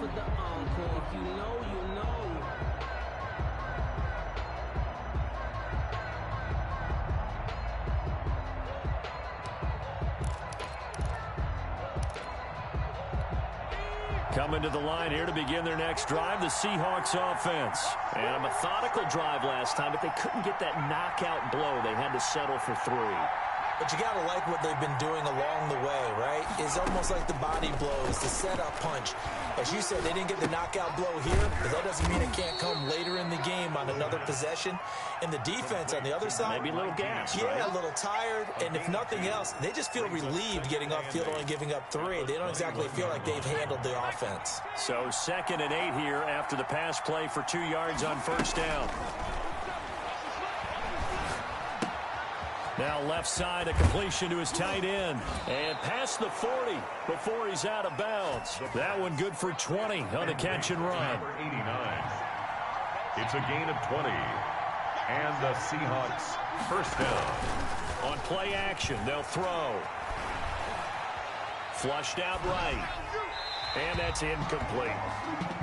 for the encore. If you know, you know. Coming to the line here to begin their next drive, the Seahawks offense. And a methodical drive last time, but they couldn't get that knockout blow. They had to settle for 3. But you got to like what they've been doing along the way, right? It's almost like the body blows, the setup punch. As you said, they didn't get the knockout blow here, but that doesn't mean it can't come later in the game on another possession. And the defense on the other side, maybe a little gas, yeah, right? A little tired. And if nothing else, they just feel relieved getting off field only giving up 3. They don't exactly feel like they've handled the offense. So 2nd and 8 here after the pass play for 2 yards on first down. Now left side, a completion to his tight end. And past the 40 before he's out of bounds. That one good for 20 on the catch and run. Number 89. It's a gain of 20. And the Seahawks first down. On play action, they'll throw. Flushed out right. And that's incomplete.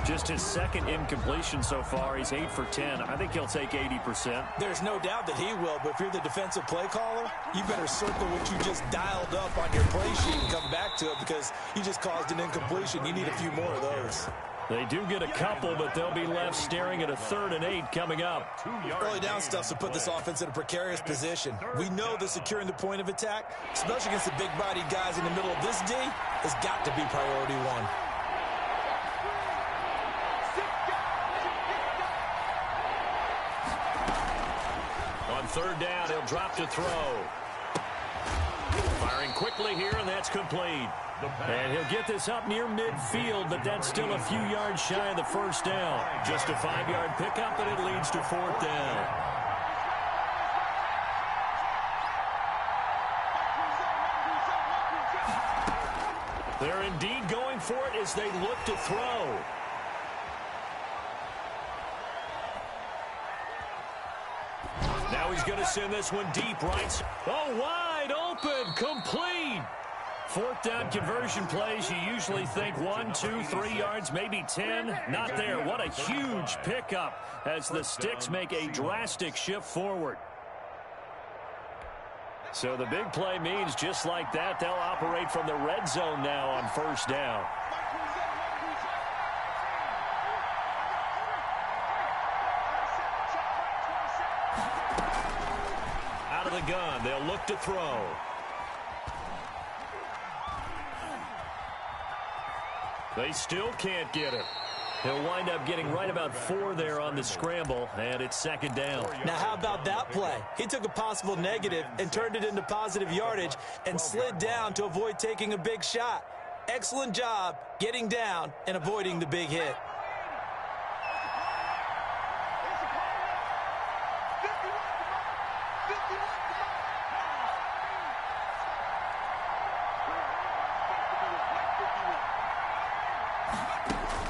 Just his 2nd incompletion so far. He's 8 for 10. I think he'll take 80%. There's no doubt that he will, but if you're the defensive play caller, you better circle what you just dialed up on your play sheet and come back to it because you just caused an incompletion. You need a few more of those. They do get a couple, but they'll be left staring at a 3rd and 8 coming up. Early down stuff to put this offense in a precarious position. We know that securing the point of attack, especially against the big-bodied guys in the middle of this D, has got to be priority 1. On 3rd down, he'll drop to throw. Firing quickly here, and that's complete. And he'll get this up near midfield, but that's still a few yards shy of the first down. Just a 5-yard pickup, and it leads to 4th down. They're indeed going for it as they look to throw. Now he's going to send this one deep right. Oh, wide open, complete. 4th down conversion plays, you usually think 1, 2, 3 yards, maybe 10. Not there. What a huge pickup as the Sticks make a drastic shift forward. So the big play means just like that, they'll operate from the red zone now on first down. Out of the gun, they'll look to throw. They still can't get it. He'll wind up getting right about 4 there on the scramble, and it's 2nd down. Now, how about that play? He took a possible negative and turned it into positive yardage and slid down to avoid taking a big shot. Excellent job getting down and avoiding the big hit.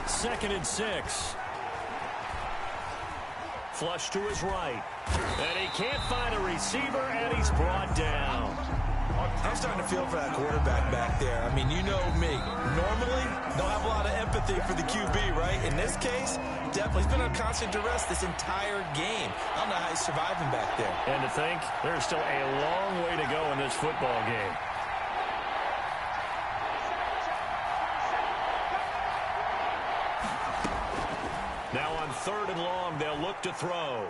Second and 6. Flush to his right. And he can't find a receiver, and he's brought down. I'm starting to feel for that quarterback back there. I mean, you know me. Normally, don't have a lot of empathy for the QB, right? In this case, definitely. He's been on constant duress this entire game. I don't know how he's surviving back there. And to think, there's still a long way to go in this football game. Now on 3rd and long, they'll look to throw.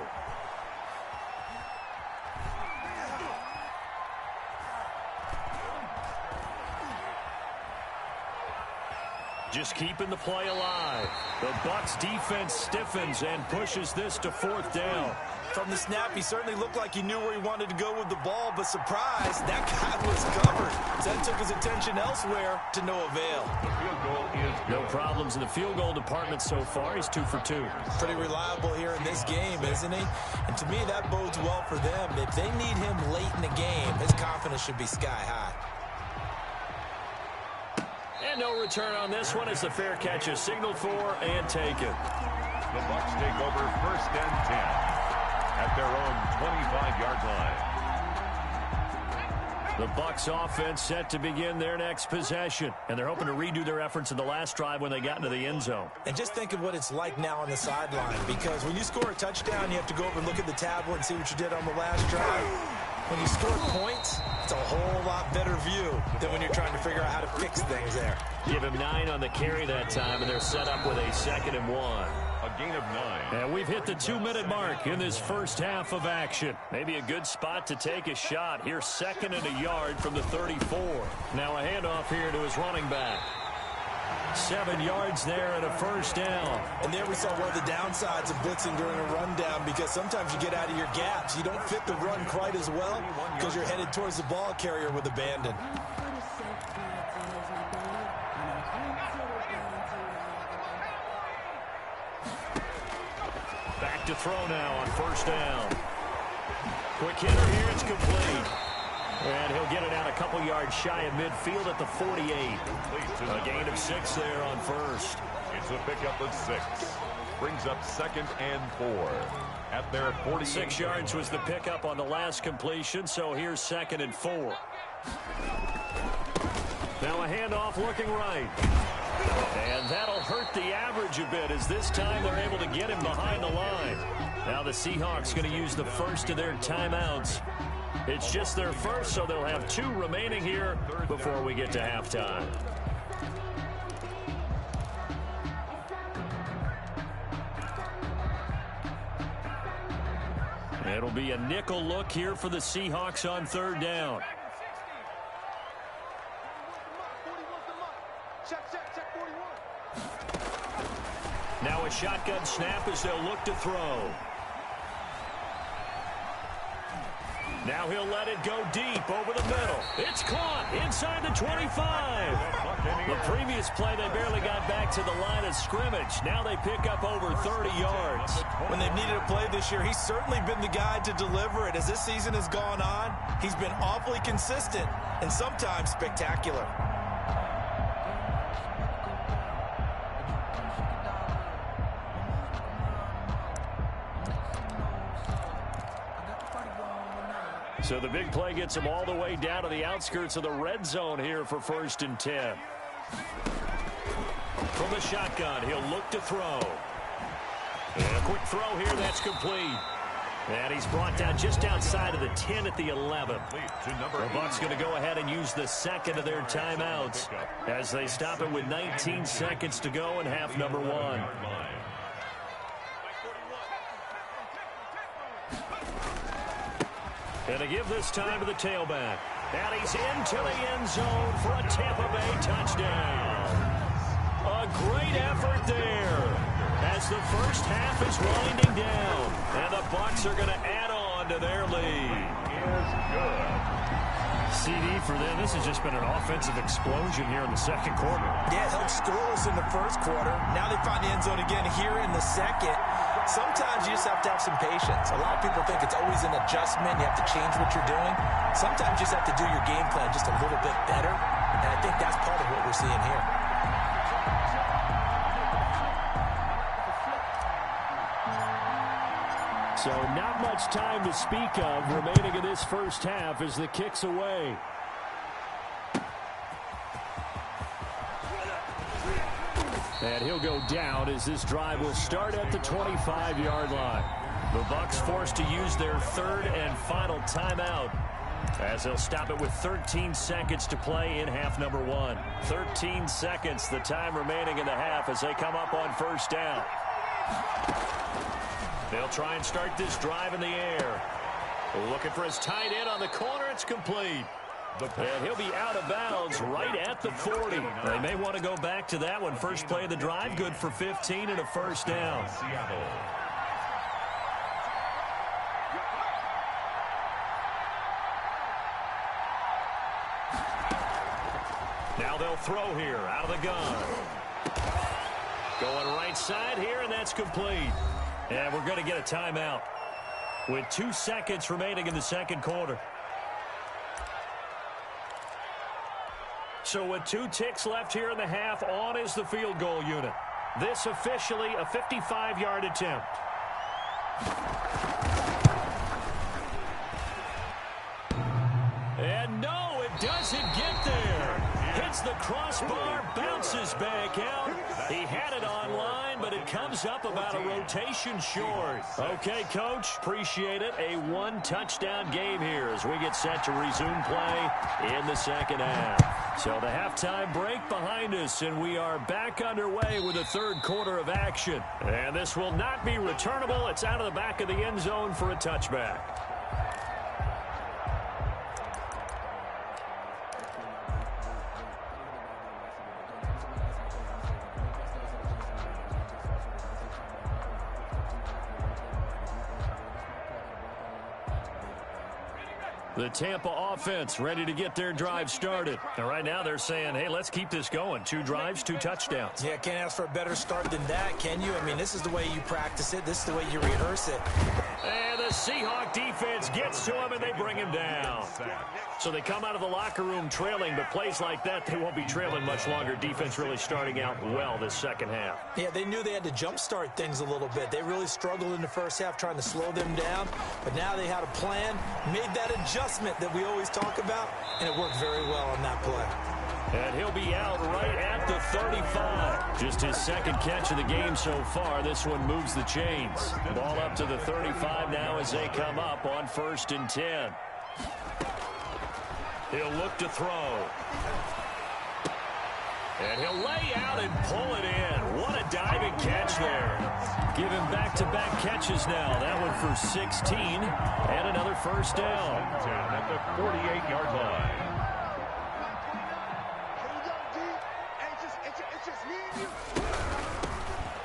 Just keeping the play alive. The Bucs defense stiffens and pushes this to 4th down. From the snap, he certainly looked like he knew where he wanted to go with the ball, but surprise, that guy was covered. So that took his attention elsewhere to no avail. The field goal is good. No problems in the field goal department so far. He's 2 for 2. Pretty reliable here in this game, isn't he? And to me, that bodes well for them. If they need him late in the game, his confidence should be sky high. And no return on this one as the fair catch is signaled for and taken. The Bucs take over 1st and 10 at their own 25-yard line. The Bucs offense set to begin their next possession, and they're hoping to redo their efforts in the last drive when they got into the end zone. And just think of what it's like now on the sideline, because when you score a touchdown, you have to go over and look at the tablet and see what you did on the last drive. When you score points, it's a whole lot better view than when you're trying to figure out how to fix things there. Give him 9 on the carry that time, and they're set up with a 2nd and 1. A gain of 9. And we've hit the 2-minute mark in this first half of action. Maybe a good spot to take a shot. Here's 2nd and a yard from the 34. Now a handoff here to his running back. 7 yards there and a first down. And there we saw one of the downsides of blitzing during a rundown, because sometimes you get out of your gaps. You don't fit the run quite as well because you're headed towards the ball carrier with abandon. Back to throw now on first down. Quick hitter here, it's complete. And he'll get it out a couple yards shy of midfield at the 48. A gain of 6 there on first. It's a pickup of 6. Brings up 2nd and 4 at their 48. 6 yards was the pickup on the last completion, so here's 2nd and 4. Now a handoff looking right. And that'll hurt the average a bit, as this time they're able to get him behind the line. Now the Seahawks going to use the first of their timeouts. It's just their first, so they'll have 2 remaining here before we get to halftime. It'll be a nickel look here for the Seahawks on 3rd down. Now a shotgun snap as they'll look to throw. Now he'll let it go deep over the middle. It's caught inside the 25. The previous play, they barely got back to the line of scrimmage. Now they pick up over 30 yards. When they've needed a play this year, he's certainly been the guy to deliver it. As this season has gone on, he's been awfully consistent and sometimes spectacular. So the big play gets him all the way down to the outskirts of the red zone here for 1st and 10. From the shotgun, he'll look to throw. And a quick throw here, that's complete. And he's brought down just outside of the 10 at the 11. The Bucs going to go ahead and use the 2nd of their timeouts as they stop it with 19 seconds to go in half number 1. And to give this time to the tailback. And he's into the end zone for a Tampa Bay touchdown. A great effort there as the first half is winding down. And the Bucs are going to add on to their lead. Is good. CD for them. This has just been an offensive explosion here in the 2nd quarter. Yeah, held scoreless in the 1st quarter. Now they find the end zone again here in the 2nd. Sometimes you just have to have some patience. A lot of people think it's always an adjustment. You have to change what you're doing. Sometimes you just have to do your game plan just a little bit better. And I think that's part of what we're seeing here. So not much time to speak of remaining in this first half as the kick's away. And he'll go down as this drive will start at the 25-yard line. The Bucs forced to use their 3rd and final timeout as they'll stop it with 13 seconds to play in half number 1. 13 seconds, the time remaining in the half as they come up on 1st down. They'll try and start this drive in the air. Looking for his tight end on the corner. It's complete. And he'll be out of bounds right at the 40. They may want to go back to that one. First play of the drive, good for 15 and a first down. Seattle. Now they'll throw here out of the gun. Going right side here, and that's complete. And we're going to get a timeout with 2 seconds remaining in the 2nd quarter. So with 2 ticks left here in the half, on is the field goal unit. This officially a 55-yard attempt. And no, it doesn't get there. Hits the crossbar, bounces back out. He had it online, but it comes up about a rotation short. Okay, Coach, appreciate it. A one-touchdown game here as we get set to resume play in the second half. So the halftime break behind us, and we are back underway with the third quarter of action. And this will not be returnable. It's out of the back of the end zone for a touchback. The Tampa offense ready to get their drive started. And right now they're saying, hey, let's keep this going. 2 drives, 2 touchdowns. Yeah, can't ask for a better start than that, can you? I mean, this is the way you practice it. This is the way you rehearse it. And the Seahawk defense gets to him, and they bring him down. So they come out of the locker room trailing, but plays like that, they won't be trailing much longer. Defense really starting out well this second half. Yeah, they knew they had to jumpstart things a little bit. They really struggled in the first half trying to slow them down, but now they had a plan, made that adjustment that we always talk about, and it worked very well on that play. And he'll be out right at the 35. Just his second catch of the game so far. This one moves the chains. Ball up to the 35 now as they come up on 1st and 10. He'll look to throw. And he'll lay out and pull it in. What a diving catch there. Give him back-to-back catches now. That one for 16 and another first down. At the 48-yard line.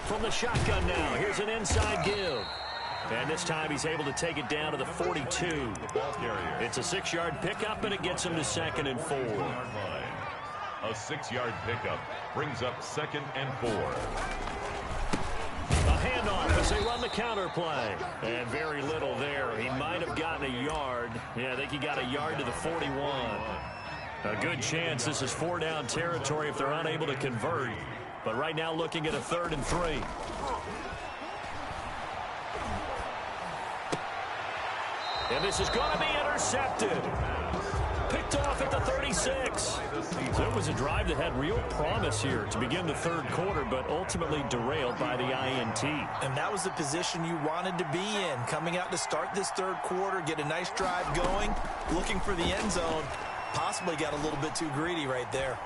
From the shotgun now, here's an inside give. And this time he's able to take it down to the 42. It's a 6-yard pickup, and it gets him to 2nd and 4. A 6-yard pickup brings up 2nd and 4. A handoff as they run the counter play. And very little there. He might have gotten a yard. Yeah, I think he got a yard to the 41. A good chance this is 4-down territory if they're unable to convert. But right now looking at a 3rd and 3. And this is going to be intercepted. Picked off at the 36. So it was a drive that had real promise here to begin the third quarter, but ultimately derailed by the INT. And that was the position you wanted to be in. Coming out to start this third quarter, get a nice drive going, looking for the end zone. Possibly got a little bit too greedy right there.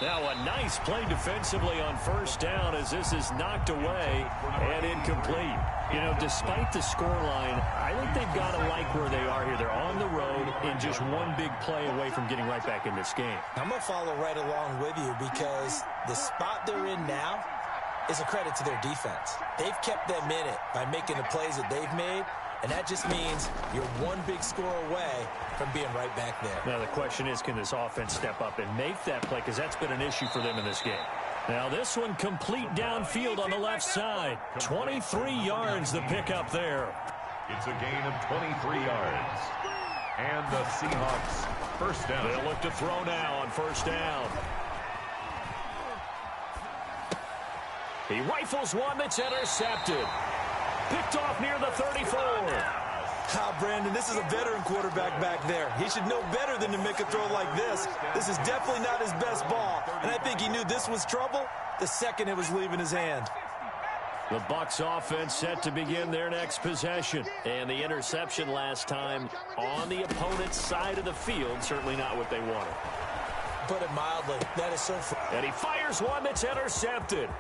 Now a nice play defensively on 1st down as this is knocked away and incomplete. You know, despite the scoreline, I think they've got to like where they are here. They're on the road and just one big play away from getting right back in this game. I'm going to follow right along with you because the spot they're in now is a credit to their defense. They've kept them in it by making the plays that they've made, and that just means you're one big score away from being right back there. Now the question is, can this offense step up and make that play? Because that's been an issue for them in this game. Now this one complete downfield on the left side. 23 yards the pickup there. It's a gain of 23 yards. And the Seahawks 1st down. They'll look to throw now on 1st down. He rifles one that's intercepted. Picked off near the 34. Brandon, this is a veteran quarterback back there. He should know better than to make a throw like this. This is definitely not his best ball, and I think he knew this was trouble the second it was leaving his hand. The Bucs offense set to begin their next possession. And the interception last time on the opponent's side of the field, certainly not what they wanted. Put it mildly, that is so... And he fires one that's intercepted.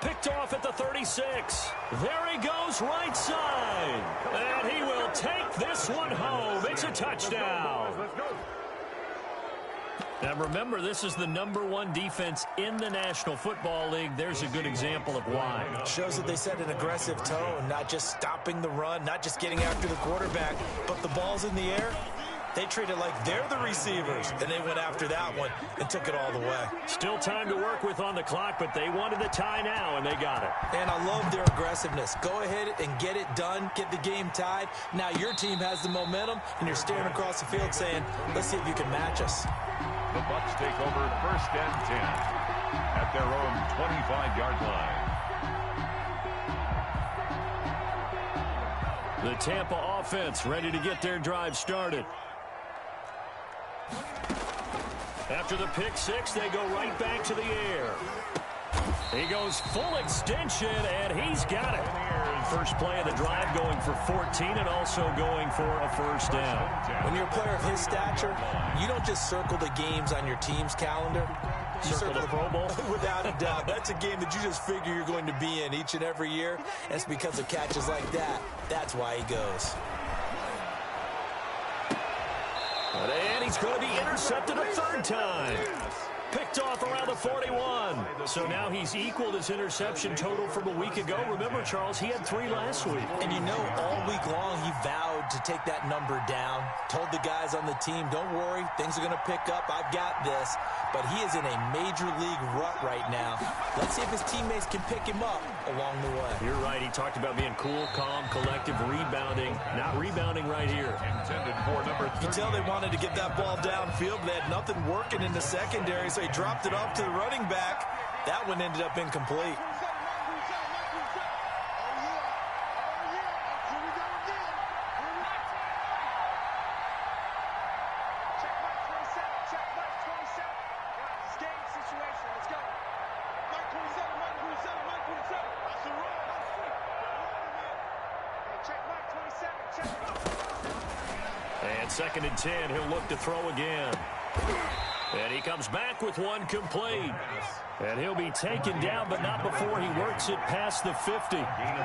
Picked off at the 36. There he goes, right side. And he will take this one home. It's a touchdown. And remember, this is the #1 defense in the National Football League. There's a good example of why. Shows that they set an aggressive tone, not just stopping the run, not just getting after the quarterback, but the ball's in the air. They treat it like they're the receivers, and they went after that one and took it all the way. Still time to work with on the clock, but they wanted the tie now, and they got it. And I love their aggressiveness. Go ahead and get it done, get the game tied. Now your team has the momentum, and you're staring across the field saying, let's see if you can match us. The Bucs take over 1st and 10 at their own 25-yard line. The Tampa offense ready to get their drive started. After the pick six, they go right back to the air. He goes full extension, and he's got it. First play of the drive going for 14 and also going for a first down. When you're a player of his stature, you don't just circle the games on your team's calendar. You Circle the Pro Bowl? Without a doubt. That's a game that you just figure you're going to be in each and every year. And it's because of catches like that. That's why he goes. And he's going to be intercepted a third time. Picked off around the 41. So now he's equaled his interception total from a week ago. Remember, Charles, he had 3 last week. And you know, all week long he vowed to take that number down. Told the guys on the team, don't worry, things are going to pick up. I've got this. But he is in a major league rut right now. Let's see if his teammates can pick him up along the way. You're right. He talked about being cool, calm, collective, rebounding. Not rebounding right here. Intended for number 30. You can tell they wanted to get that ball downfield, but they had nothing working in the secondary, so he dropped it off to the running back. That one ended up incomplete. And 2nd and 10, he'll look to throw again. And he comes back with one complete. And he'll be taken down, but not before he works it past the 50.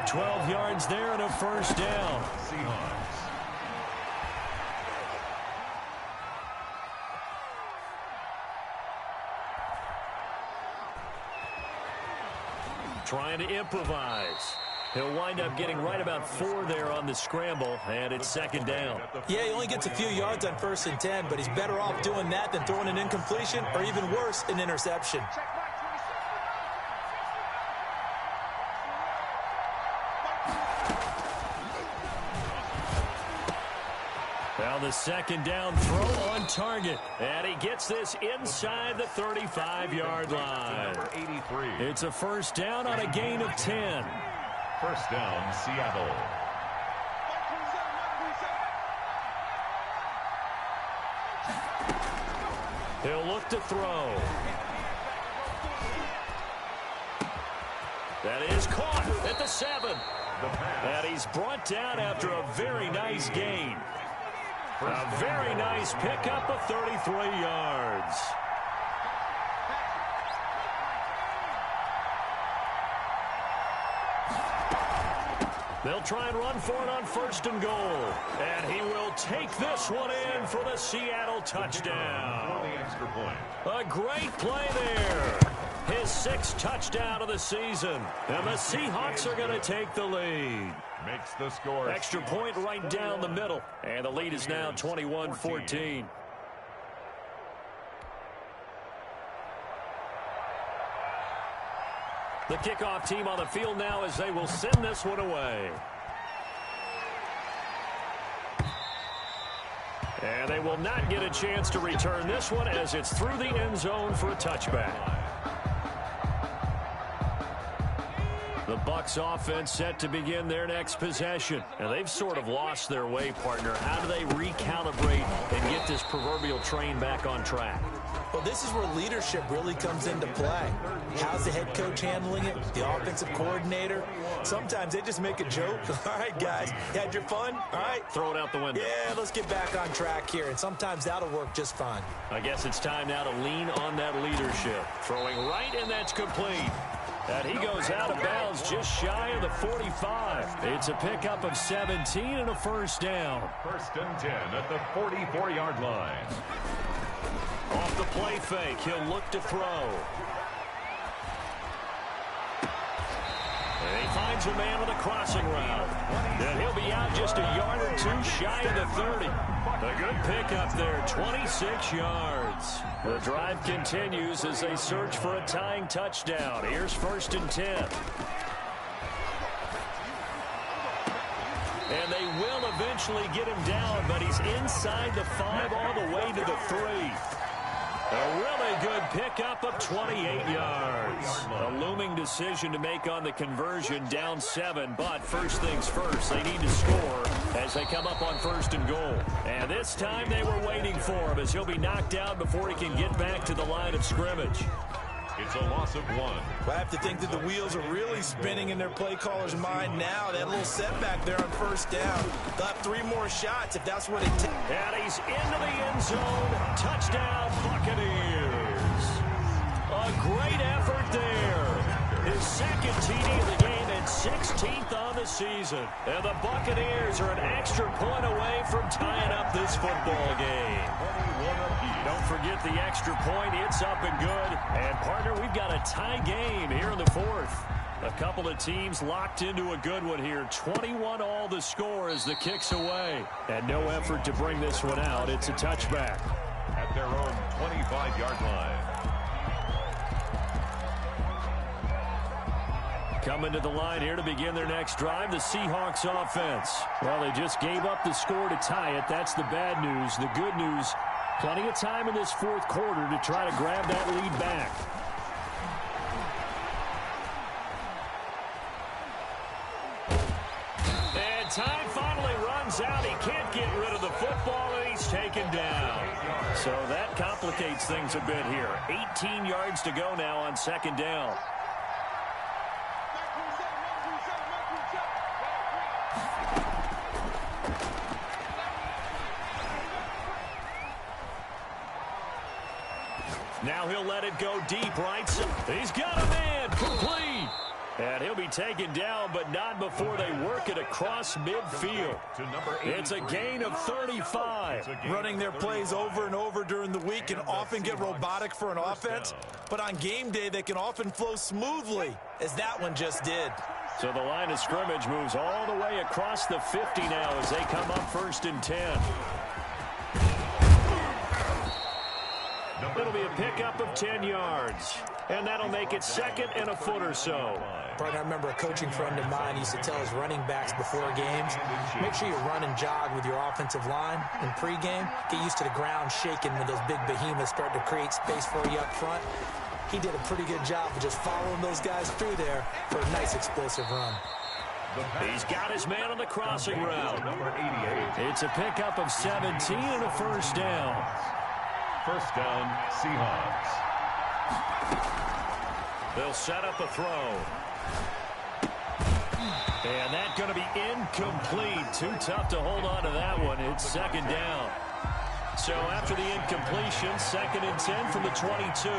12 yards there and a first down. Seahawks. Trying to improvise. He'll wind up getting right about 4 there on the scramble, and it's 2nd down. Yeah, he only gets a few yards on 1st and 10, but he's better off doing that than throwing an incompletion or even worse, an interception. Now the 2nd down throw on target. And he gets this inside the 35-yard line. Number 83. It's a first down on a gain of 10. First down, Seattle. He'll look to throw. That is caught at the 7. And he's brought down after a very nice gain. A very nice pickup of 33 yards. They'll try and run for it on 1st and goal. And he will take this one in for the Seattle touchdown. For the extra point. A great play there. His 6th touchdown of the season. And the Seahawks are going to take the lead. Makes the score. Extra point right down the middle. And the lead is now 21-14. The kickoff team on the field now as they will send this one away. And they will not get a chance to return this one as it's through the end zone for a touchback. The Bucs offense set to begin their next possession. And they've sort of lost their way, partner. How do they recalibrate and get this proverbial train back on track? Well, this is where leadership really comes into play. How's the head coach handling it? The offensive coordinator? Sometimes they just make a joke. All right, guys, you had your fun? All right. Throw it out the window. Yeah, let's get back on track here. And sometimes that'll work just fine. I guess it's time now to lean on that leadership. Throwing right, and that's complete. And he goes out of bounds just shy of the 45. It's a pickup of 17 and a first down. 1st and 10 at the 44-yard line. Off the play fake, he'll look to throw. And he finds a man on the crossing route. And he'll be out just a yard or 2 shy of the 30. A good pickup there, 26 yards. The drive continues as they search for a tying touchdown. Here's 1st and 10. And they will eventually get him down, but he's inside the 5 all the way to the 3. A really good pickup of 28 yards. A looming decision to make on the conversion, down 7, but first things first, they need to score as they come up on 1st and goal. And this time they were waiting for him as he'll be knocked down before he can get back to the line of scrimmage. It's a loss of 1. I have to think that the wheels are really spinning in their play caller's mind now. That little setback there on 1st down. They'll have 3 more shots if that's what it takes. And he's into the end zone. Touchdown, Buccaneers. A great effort there. His 2nd TD of the game and 16th on the season. And the Buccaneers are an extra point away from tying up this football game. Don't forget the extra point. It's up and good. And, partner, we've got a tie game here in the 4th. A couple of teams locked into a good one here. 21-all the score as the kick's away. And no effort to bring this one out. It's a touchback. At their own 25-yard line. Coming to the line here to begin their next drive, the Seahawks offense. Well, they just gave up the score to tie it. That's the bad news. The good news, plenty of time in this 4th quarter to try to grab that lead back. And time finally runs out. He can't get rid of the football, and he's taken down. So that complicates things a bit here. 18 yards to go now on 2nd down. Now he'll let it go deep, right? He's got a man, complete. And he'll be taken down, but not before they work it across midfield. It's a gain of 35. Running their plays over and over during the week can often get robotic for an offense, but on game day they can often flow smoothly, as that one just did. So the line of scrimmage moves all the way across the 50 now as they come up 1st and 10. It'll be a pickup of 10 yards. And that'll make it 2nd and a foot or so. Brian, I remember a coaching friend of mine used to tell his running backs before games, make sure you run and jog with your offensive line in pregame. Get used to the ground shaking when those big behemoths start to create space for you up front. He did a pretty good job of just following those guys through there for a nice explosive run. He's got his man on the crossing route. It's a pickup of 17 and a 1st down. 1st down, Seahawks. They'll set up a throw. And that's going to be incomplete. Too tough to hold on to that one. It's 2nd down. So after the incompletion, 2nd and 10 from the 22.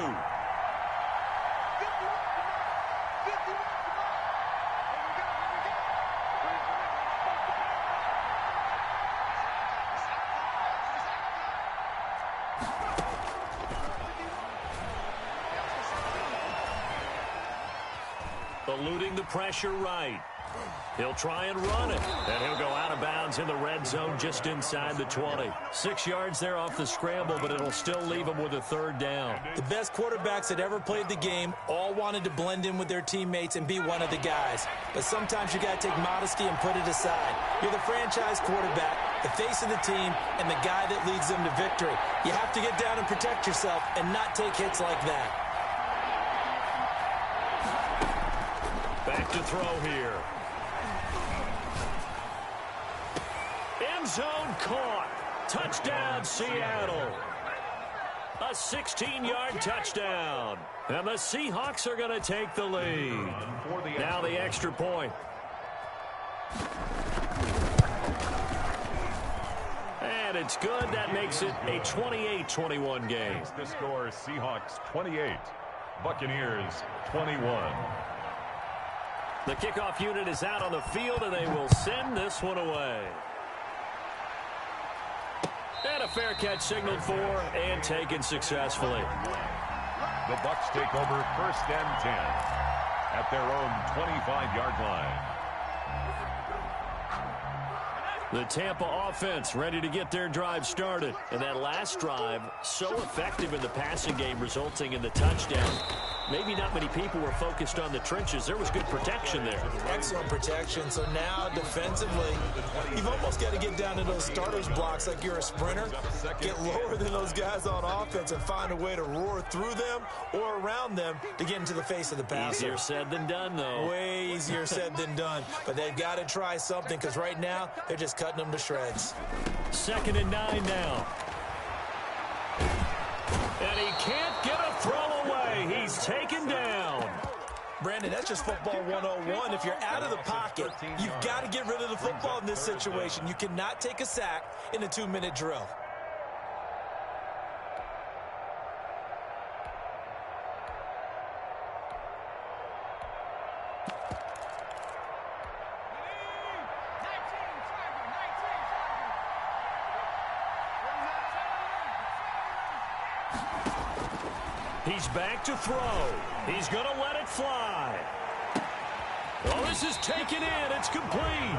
Eluding the pressure right. He'll try and run it. And he'll go out of bounds in the red zone just inside the 20. 6 yards there off the scramble, but it'll still leave him with a 3rd down. The best quarterbacks that ever played the game all wanted to blend in with their teammates and be one of the guys. But sometimes you got to take modesty and put it aside. You're the franchise quarterback, the face of the team, and the guy that leads them to victory. You have to get down and protect yourself and not take hits like that. Back to throw here. End zone caught. Touchdown, Seattle. A 16-yard touchdown. And the Seahawks are going to take the lead. Now the extra point. And it's good. That makes it a 28-21 game. The score, Seahawks 28, Buccaneers 21. The kickoff unit is out on the field, and they will send this one away. And a fair catch signaled for and taken successfully. The Bucs take over 1st and 10 at their own 25-yard line. The Tampa offense ready to get their drive started. And that last drive, so effective in the passing game, resulting in the touchdown. maybe not many people were focused on the trenches. There was good protection there. Excellent protection. So now defensively, you've almost got to get down to those starters blocks like you're a sprinter. Get lower than those guys on offense and find a way to roar through them or around them to get into the face of the passer. Easier said than done, though. Way easier said than done. But they've got to try something because right now they're just cutting them to shreds. 2nd and 9 now. And he can't get a throw away. He's taken down. Brandon, that's just football 101. If you're out of the pocket, you've got to get rid of the football in this situation. You cannot take a sack in a 2-minute drill. He's back to throw. He's going to let it fly. Oh, this is taken in. It's complete.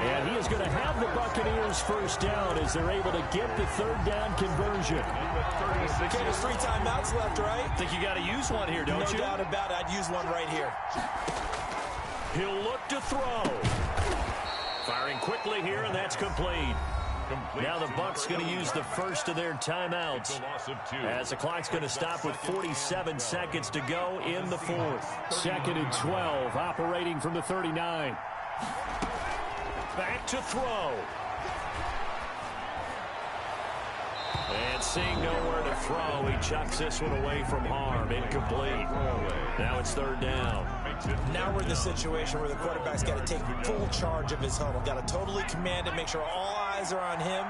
And he is going to have the Buccaneers first down as they're able to get the 3rd down conversion. Okay, there's 3 timeouts left, right? I think you got to use one here, don't you? No doubt about it. I'd use one right here. He'll look to throw. Firing quickly here, and that's complete. Now the Bucs going to use the first of their timeouts as the clock's going to stop with 47 seconds to go in the 4th. 2nd and 12, operating from the 39. Back to throw. And seeing nowhere to throw, he chucks this one away from harm. Incomplete. Now it's 3rd down. Now we're in the situation where the quarterback's got to take full charge of his huddle. Got to totally command it, make sure all eyes are on him.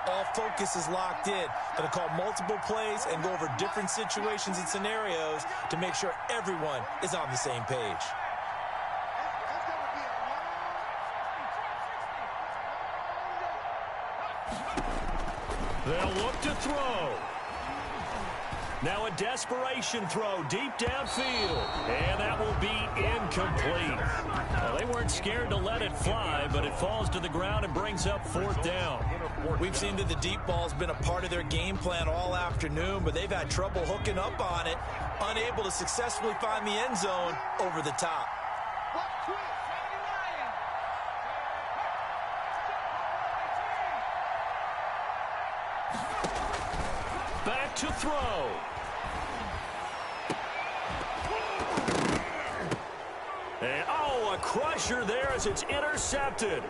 All focus is locked in. Going to call multiple plays and go over different situations and scenarios to make sure everyone is on the same page. They'll look to throw. Now a desperation throw deep downfield. And that will be incomplete. Well, they weren't scared to let it fly, but it falls to the ground and brings up 4th down. We've seen that the deep ball's been a part of their game plan all afternoon, but they've had trouble hooking up on it, unable to successfully find the end zone over the top. Back to throw. And, a crusher there as it's intercepted.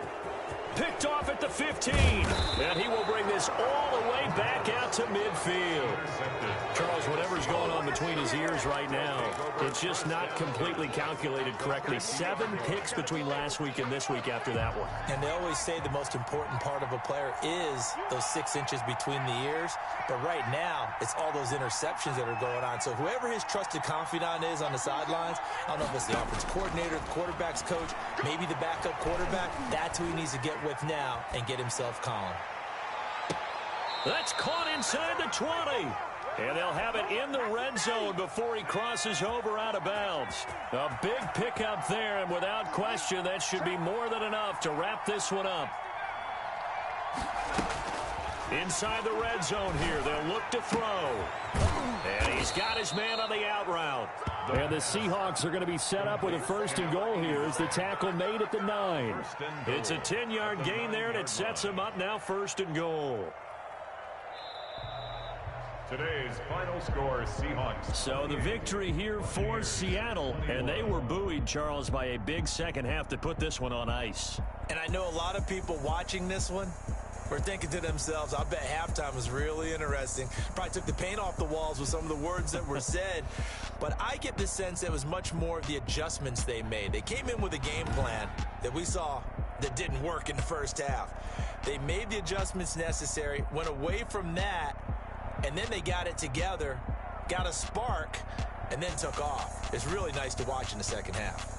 Picked off at the 15. And he will bring this all the way back out to midfield. Charles, whatever's going on between his ears right now, it's just not completely calculated correctly. 7 picks between last week and this week after that one. And they always say the most important part of a player is those 6 inches between the ears. But right now, it's all those interceptions that are going on. So whoever his trusted confidant is on the sidelines, I don't know if it's the offensive coordinator, the quarterback's coach, maybe the backup quarterback, that's who he needs to get with now and get himself calm. That's caught inside the 20. And they'll have it in the red zone before he crosses over out of bounds. A big pickup there, and without question, that should be more than enough to wrap this one up. Inside the red zone here, they'll look to throw. And he's got his man on the out route. And the Seahawks are going to be set up with a 1st and goal here as the tackle made at the 9. It's a 10-yard gain there, and it sets him up now 1st and goal. Today's final score, Seahawks. So the victory here for Seattle, and they were buoyed, Charles, by a big second half to put this one on ice. And I know a lot of people watching this one were thinking to themselves, I bet halftime was really interesting. Probably took the paint off the walls with some of the words that were said. But I get the sense it was much more of the adjustments they made. They came in with a game plan that we saw that didn't work in the first half. They made the adjustments necessary, went away from that, and then they got it together, got a spark, and then took off. It's really nice to watch in the second half.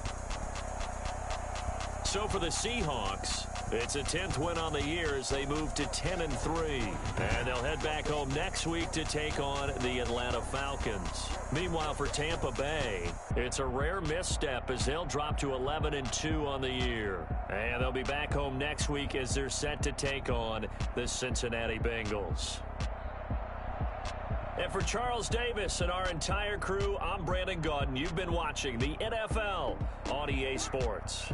So for the Seahawks, it's a 10th win on the year as they move to 10-3. And they'll head back home next week to take on the Atlanta Falcons. Meanwhile, for Tampa Bay, it's a rare misstep as they'll drop to 11-2 on the year. And they'll be back home next week as they're set to take on the Cincinnati Bengals. And for Charles Davis and our entire crew, I'm Brandon Gaudin. You've been watching the NFL on EA Sports.